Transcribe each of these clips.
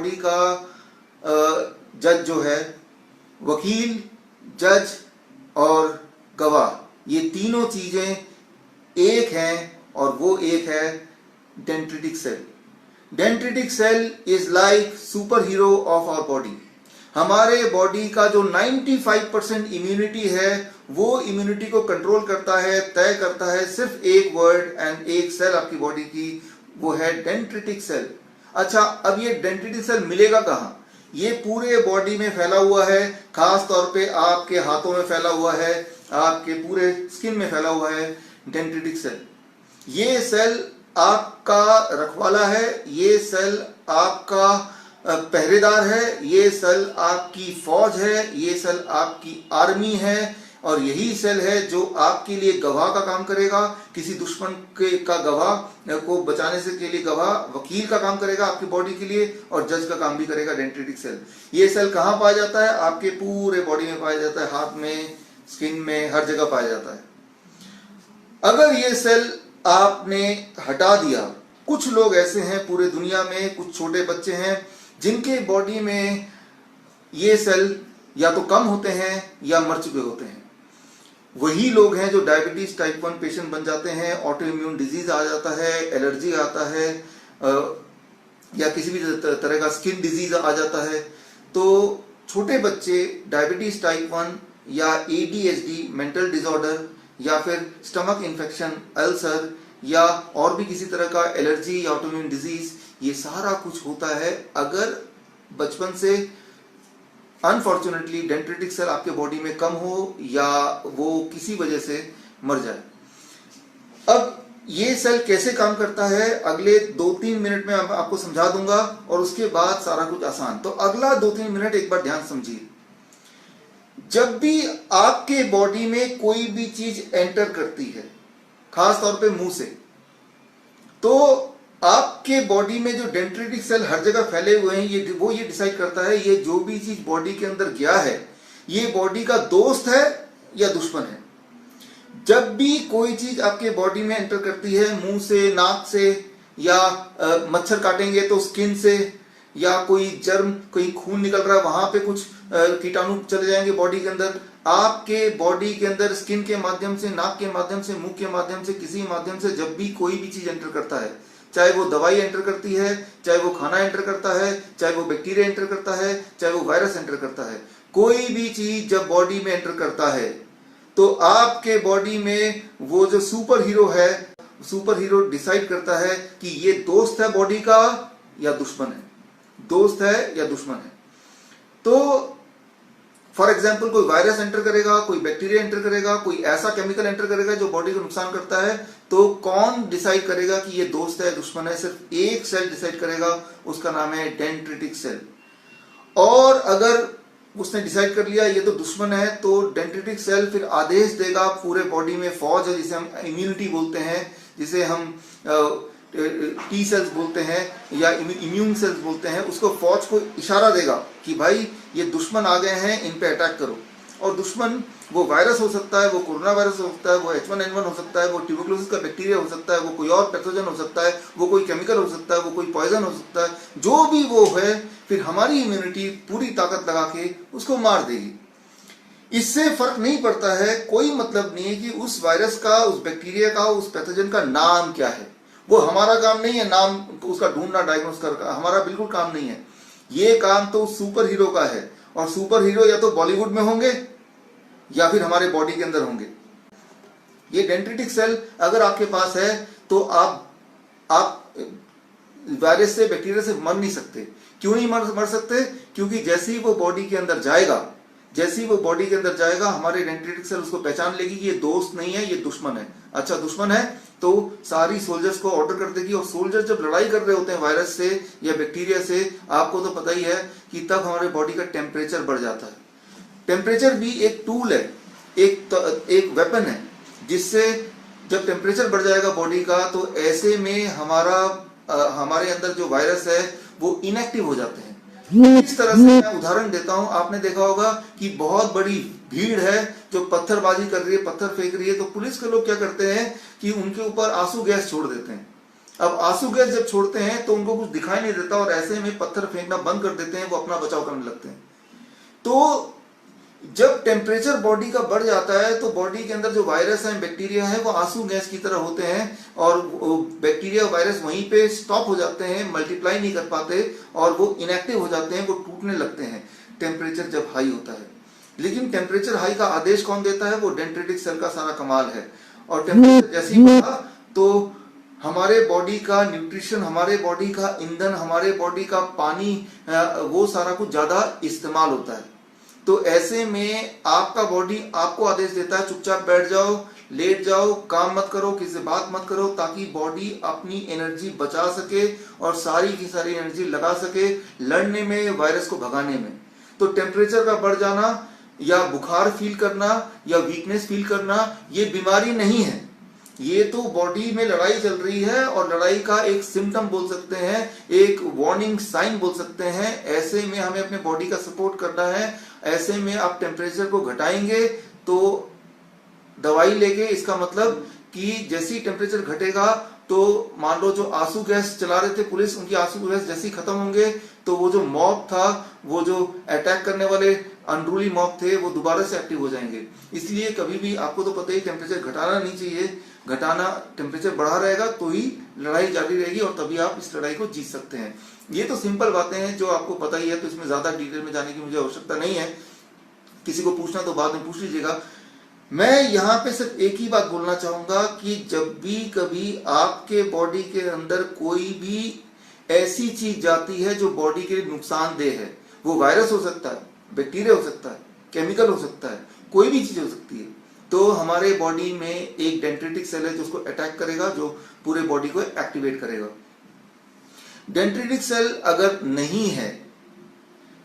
Body का जज जो है, वकील, जज और गवाह, ये तीनों चीजें एक हैं और वो एक है dendritic cell. Dendritic cell is like super hero of our body. हमारे बॉडी का जो 95% इम्यूनिटी है वो इम्यूनिटी को कंट्रोल करता है, तय करता है सिर्फ एक वर्ड एंड एक सेल आपकी बॉडी की, वो है डेंड्रिटिक सेल। अच्छा, अब ये डेंड्रिटिक सेल मिलेगा कहाँ? ये पूरे बॉडी में फैला हुआ है, खास तौर पे आपके हाथों में फैला हुआ है, आपके पूरे स्किन में फैला हुआ है डेंड्रिटिक सेल। ये सेल आपका रखवाला है, ये सेल आपका पहरेदार है, ये सेल आपकी फौज है, ये सेल आपकी आर्मी है, और यही सेल है जो आपके लिए गवाह का काम करेगा, किसी दुश्मन का गवाह को बचाने से के लिए गवाह, वकील का काम करेगा आपकी बॉडी के लिए, और जज का काम भी करेगा डेंड्रिटिक सेल। ये सेल कहाँ पाया जाता है? आपके पूरे बॉडी में पाया जाता है, हाथ में, स्किन में, हर जगह पाया जाता है। अगर ये सेल आपने हटा दिया, कुछ लोग ऐसे हैं पूरे दुनिया में, कुछ छोटे बच्चे हैं जिनके बॉडी में ये सेल या तो कम होते हैं या मर चुके होते हैं। वही लोग हैं जो डायबिटीज टाइप 1 पेशेंट बन जाते हैं, ऑटो इम्यून डिजीज आ जाता है, एलर्जी आता है, या किसी भी तरह का स्किन डिजीज आ जाता है। तो छोटे बच्चे डायबिटीज टाइप 1 या ADHD मेंटल डिसऑर्डर या फिर स्टमक इन्फेक्शन, अल्सर या और भी किसी तरह का एलर्जी या ऑटोइम्यून डिजीज, ये सारा कुछ होता है अगर बचपन से अनफॉर्चुनेटली डेंड्रिटिक सेल आपके बॉडी में कम हो या वो किसी वजह से मर जाए। अब ये सेल कैसे काम करता है अगले 2-3 मिनट में आपको समझा दूंगा, और उसके बाद सारा कुछ आसान। तो अगला 2-3 मिनट एक बार ध्यान समझिए। जब भी आपके बॉडी में कोई भी चीज एंटर करती है, खास तौर पे मुंह से, तो आपके बॉडी में जो डेंड्रिटिक सेल हर जगह फैले हुए हैं, ये डिसाइड करता है ये जो भी चीज बॉडी के अंदर गया है ये बॉडी का दोस्त है या दुश्मन है। जब भी कोई चीज आपके बॉडी में एंटर करती है, मुंह से, नाक से, या मच्छर काटेंगे तो स्किन से, या कोई जर्म, कोई खून निकल रहा है वहां पे कुछ कीटाणु चले जाएंगे बॉडी के अंदर, आपके बॉडी के अंदर स्किन के माध्यम से, नाक के माध्यम से, मुंह के माध्यम से, किसी माध्यम से जब भी कोई भी चीज एंटर करता है, चाहे वो दवाई एंटर करती है, चाहे वो खाना एंटर करता है, चाहे वो बैक्टीरिया एंटर करता है, चाहे वो वायरस एंटर करता है, कोई भी चीज जब बॉडी में एंटर करता है तो आपके बॉडी में वो जो सुपर हीरो है, सुपर हीरो डिसाइड करता है कि ये दोस्त है बॉडी का या दुश्मन है, दोस्त है या दुश्मन है। तो फॉर एग्जाम्पल कोई वायरस एंटर करेगा, कोई बैक्टीरिया एंटर करेगा, कोई ऐसा केमिकल एंटर करेगा जो बॉडी को नुकसान करता है, तो कौन डिसाइड करेगा कि ये दोस्त है दुश्मन है? सिर्फ एक सेल डिसाइड करेगा, उसका नाम है डेंड्रिटिक सेल। और अगर उसने डिसाइड कर लिया ये तो दुश्मन है, तो डेंड्रिटिक सेल फिर आदेश देगा पूरे बॉडी में, फौज है जिसे हम इम्यूनिटी बोलते हैं, जिसे हम टी सेल्स बोलते हैं या इम्यून सेल्स बोलते हैं, उसको फौज को इशारा देगा कि भाई ये दुश्मन आ गए हैं, इन पे अटैक करो। और दुश्मन वो वायरस हो सकता है, वो कोरोना वायरस हो सकता है, वो H1N1 हो सकता है, वो ट्यूबरकुलोसिस का बैक्टीरिया हो सकता है, वो कोई और पैथोजन हो सकता है, वो कोई केमिकल हो सकता है, वो कोई पॉइजन हो सकता है, जो भी वो है, फिर हमारी इम्यूनिटी पूरी ताकत लगा के उसको मार देगी। इससे फर्क नहीं पड़ता है, कोई मतलब नहीं है कि उस वायरस का, उस बैक्टीरिया का, उस पैथोजन का नाम क्या है। वो हमारा काम नहीं है नाम उसका ढूंढना, डायग्नोस करना, हमारा बिल्कुल काम नहीं है। ये काम तो सुपर हीरो का है, और सुपर हीरो या तो बॉलीवुड में होंगे या फिर हमारे बॉडी के अंदर होंगे। ये डेंड्रिटिक सेल अगर आपके पास है तो आप वायरस से, बैक्टीरिया से मर नहीं सकते। क्यों नहीं मर सकते? क्योंकि जैसे ही वो बॉडी के अंदर जाएगा, जैसे ही वो बॉडी के अंदर जाएगा, हमारे डेंड्रिटिक सेल उसको पहचान लेगी कि ये दोस्त नहीं है, ये दुश्मन है। अच्छा, दुश्मन है तो सारी सोल्जर्स को ऑर्डर कर देगी, और सोल्जर्स जब लड़ाई कर रहे होते हैं वायरस से या बैक्टीरिया से, आपको तो पता ही है कि तब हमारे बॉडी का टेम्परेचर बढ़ जाता है। टेम्परेचर भी एक टूल है, एक वेपन है, जिससे जब टेम्परेचर बढ़ जाएगा बॉडी का, तो ऐसे में हमारे अंदर जो वायरस है वो इनएक्टिव हो जाते हैं। इस तरह से मैं उदाहरण देता हूं, आपने देखा होगा कि बहुत बड़ी भीड़ है जो पत्थरबाजी कर रही है, पत्थर फेंक रही है, तो पुलिस के लोग क्या करते हैं कि उनके ऊपर आंसू गैस छोड़ देते हैं, अब आंसू गैस जब छोड़ते हैं तो उनको कुछ दिखाई नहीं देता और ऐसे में पत्थर फेंकना बंद कर देते हैं, वो अपना बचाव करने लगते हैं। तो जब टेम्परेचर बॉडी का बढ़ जाता है तो बॉडी के अंदर जो वायरस है, बैक्टीरिया है, वो आंसू गैस की तरह होते हैं और बैक्टीरिया वायरस वहीं पे स्टॉप हो जाते हैं, मल्टीप्लाई नहीं कर पाते और वो इनएक्टिव हो जाते हैं, वो टूटने लगते हैं टेम्परेचर जब हाई होता है। लेकिन टेम्परेचर हाई का आदेश कौन देता है? वो डेंड्रिटिक सेल का सारा कमाल है। और टेम्परेचर जैसे ही बढ़ा तो हमारे बॉडी का न्यूट्रिशन, हमारे बॉडी का ईंधन, हमारे बॉडी का पानी, वो सारा कुछ ज्यादा इस्तेमाल होता है। तो ऐसे में आपका बॉडी आपको आदेश देता है चुपचाप बैठ जाओ, लेट जाओ, काम मत करो, किसी से बात मत करो, ताकि बॉडी अपनी एनर्जी बचा सके और सारी की सारी एनर्जी लगा सके लड़ने में, वायरस को भगाने में। तो टेम्परेचर का बढ़ जाना या बुखार फील करना या वीकनेस फील करना, ये बीमारी नहीं है, ये तो बॉडी में लड़ाई चल रही है और लड़ाई का एक सिम्टम बोल सकते हैं, एक वार्निंग साइन बोल सकते हैं। ऐसे में हमें अपने बॉडी का सपोर्ट करना है। ऐसे में आप टेम्परेचर को घटाएंगे तो दवाई लेके, इसका मतलब कि जैसे ही टेम्परेचर घटेगा तो मान लो जो आंसू गैस चला रहे थे पुलिस, उनकी आंसू गैस जैसे ही खत्म होंगे तो वो जो मॉब था, वो जो अटैक करने वाले अनरूली मॉब थे, वो दोबारा से एक्टिव हो जाएंगे। इसलिए कभी भी आपको तो पता ही टेम्परेचर घटाना नहीं चाहिए, घटाना, टेम्परेचर बढ़ा रहेगा तो ही लड़ाई जारी रहेगी और तभी आप इस लड़ाई को जीत सकते हैं। ये तो सिंपल बातें हैं जो आपको पता ही है, तो इसमें ज्यादा डिटेल में जाने की मुझे आवश्यकता नहीं है। किसी को पूछना तो बाद में पूछ लीजिएगा। मैं यहाँ पे सिर्फ एक ही बात बोलना चाहूंगा कि जब भी कभी आपके बॉडी के अंदर कोई भी ऐसी चीज जाती है जो बॉडी के लिए नुकसानदेह है, वो वायरस हो सकता है, बैक्टीरिया हो सकता है, केमिकल हो सकता है, कोई भी चीज हो सकती है, तो हमारे बॉडी में एक डेंड्रिटिक सेल है जो उसको अटैक करेगा, जो पूरे बॉडी को एक्टिवेट करेगा। डेंड्रिटिक सेल अगर नहीं है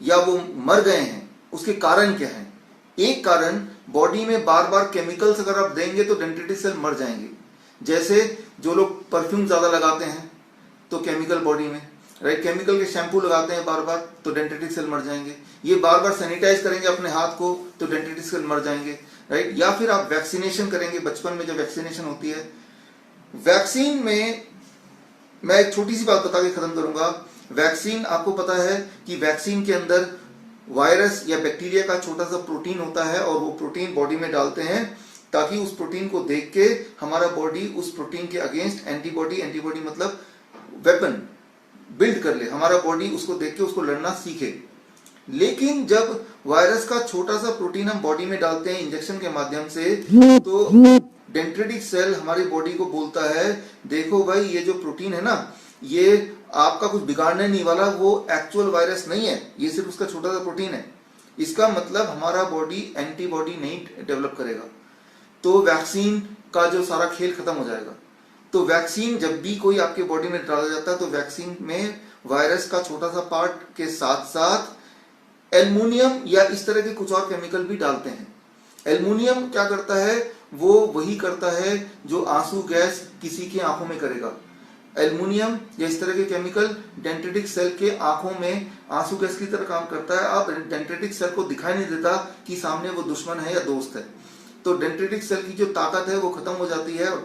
या वो मर गए हैं, उसके कारण क्या है? एक कारण, बॉडी में बार बार केमिकल्स अगर आप देंगे तो डेंड्रिटिक सेल मर जाएंगे। जैसे जो लोग परफ्यूम ज्यादा लगाते हैं तो केमिकल बॉडी में, राइट, केमिकल के शैम्पू लगाते हैं बार बार तो डेंड्रिटिक सेल मर जाएंगे। ये बार बार सैनिटाइज करेंगे अपने हाथ को तो डेंड्रिटिक सेल मर जाएंगे, राइट। या फिर आप वैक्सीनेशन करेंगे, बचपन में जब वैक्सीनेशन होती है, वैक्सीन में मैं एक छोटी सी बात बता के खत्म करूंगा। वैक्सीन, आपको पता है कि वैक्सीन के अंदर वायरस या बैक्टीरिया का छोटा सा प्रोटीन होता है और वो प्रोटीन बॉडी में डालते हैं ताकि उस प्रोटीन को देख के हमारा बॉडी उस प्रोटीन के अगेंस्ट एंटीबॉडी, एंटीबॉडी मतलब वेपन बिल्ड कर ले, हमारा बॉडी उसको देख के उसको लड़ना सीखे। लेकिन जब वायरस का छोटा सा प्रोटीन हम बॉडी में डालते हैं इंजेक्शन के माध्यम से, तो डेंड्रिटिक सेल हमारी बॉडी को बोलता है देखो भाई, ये जो प्रोटीन है ना, ये आपका कुछ बिगाड़ने नहीं वाला, वो एक्चुअल वायरस नहीं है, ये सिर्फ उसका छोटा सा प्रोटीन है। इसका मतलब हमारा बॉडी एंटीबॉडी नहीं डेवलप करेगा, तो वैक्सीन का जो सारा खेल खत्म हो जाएगा। तो वैक्सीन जब भी कोई आपके बॉडी में डाला जाता है तो वैक्सीन में वायरस का छोटा सा पार्ट के साथ साथ एल्युमिनियम या इस तरह के कुछ और केमिकल भी डालते हैं। एल्युमिनियम क्या करता है? वो वही करता है जो आंसू गैस किसी की आंखों में करेगा। एल्युमिनियम या इस तरह के केमिकल डेंड्रिटिक सेल के आंखों में आंसू गैस की तरह काम करता है। अब डेंड्रिटिक सेल को दिखाई नहीं देता कि सामने वो दुश्मन है या दोस्त है, तो डेंड्रिटिक सेल की जो ताकत है वो खत्म हो जाती है।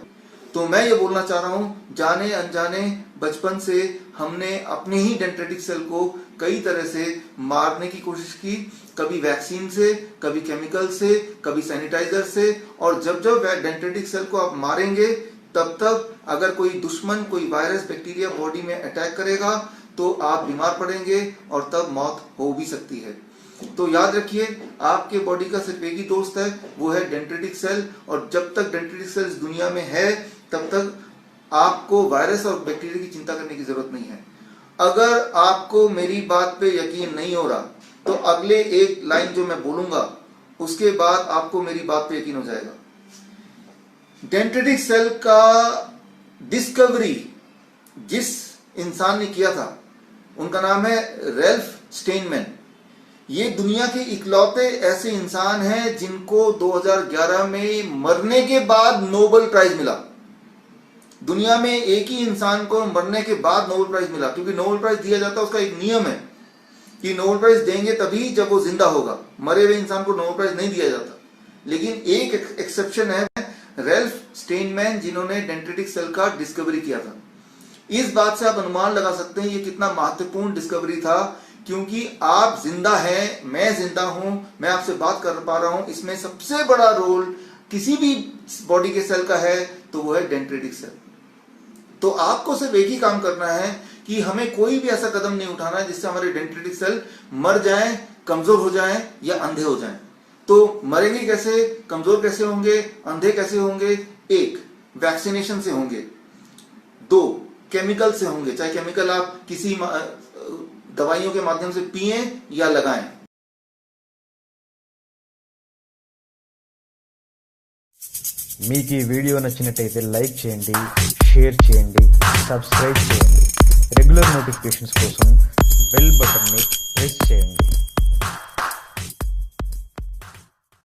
तो मैं ये बोलना चाह रहा हूं, जाने अनजाने बचपन से हमने अपने ही डेंड्रिटिक सेल को कई तरह से मारने की कोशिश की, कभी वैक्सीन से, कभी केमिकल से, कभी सैनिटाइजर से। और जब जब डेंड्रिटिक सेल को आप मारेंगे तब तक अगर कोई दुश्मन, कोई वायरस, बैक्टीरिया बॉडी में अटैक करेगा तो आप बीमार पड़ेंगे और तब मौत हो भी सकती है। तो याद रखिए, आपके बॉडी का सिर्फ एक ही दोस्त है, वो है डेंड्रिटिक सेल। और जब तक डेंड्रिटिक सेल इस दुनिया में है तब तक आपको वायरस और बैक्टीरिया की चिंता करने की जरूरत नहीं है। अगर आपको मेरी बात पे यकीन नहीं हो रहा तो अगले एक लाइन जो मैं बोलूंगा उसके बाद आपको मेरी बात पे यकीन हो जाएगा। डेंड्रिटिक सेल का डिस्कवरी जिस इंसान ने किया था उनका नाम है रैल्फ स्टेनमैन। ये दुनिया के इकलौते ऐसे इंसान हैं जिनको 2011 में मरने के बाद नोबेल प्राइज मिला। दुनिया में एक ही इंसान को मरने के बाद नोबेल प्राइज मिला, क्योंकि नोबेल प्राइज दिया जाता है, उसका एक नियम है कि नोबेल प्राइज देंगे तभी जब वो जिंदा होगा, मरे हुए इंसान को नोबेल प्राइज नहीं दिया जाता। लेकिन एक एक्सेप्शन है, रैल्फ स्टेनमैन, जिन्होंने डेंड्रिटिक सेल का डिस्कवरी किया था। इस बात से आप अनुमान लगा सकते हैं ये कितना महत्वपूर्ण डिस्कवरी था, क्योंकि आप जिंदा हैं, मैं जिंदा हूं, मैं आपसे बात कर पा रहा हूं, इसमें सबसे बड़ा रोल किसी भी बॉडी के सेल का है तो वो है डेंड्रिटिक सेल। तो आपको सिर्फ एक ही काम करना है कि हमें कोई भी ऐसा कदम नहीं उठाना है जिससे हमारे डेंड्रिटिक सेल मर जाएं, कमजोर हो जाएं या अंधे हो जाएं। तो मरेंगे कैसे, कमजोर कैसे होंगे, अंधे कैसे होंगे? एक, वैक्सीनेशन से होंगे। दो, केमिकल से होंगे, चाहे केमिकल आप किसी दवाइयों के माध्यम से पिए या लगाएं। మీకు ఈ వీడియో నచ్చినట్టయితే లైక్ చేయండి, షేర్ చేయండి, సబ్స్క్రైబ్ చేయండి. రెగ్యులర్ నోటిఫికేషన్స్ కోసం బెల్ బటన్ని ప్రెస్ చేయండి.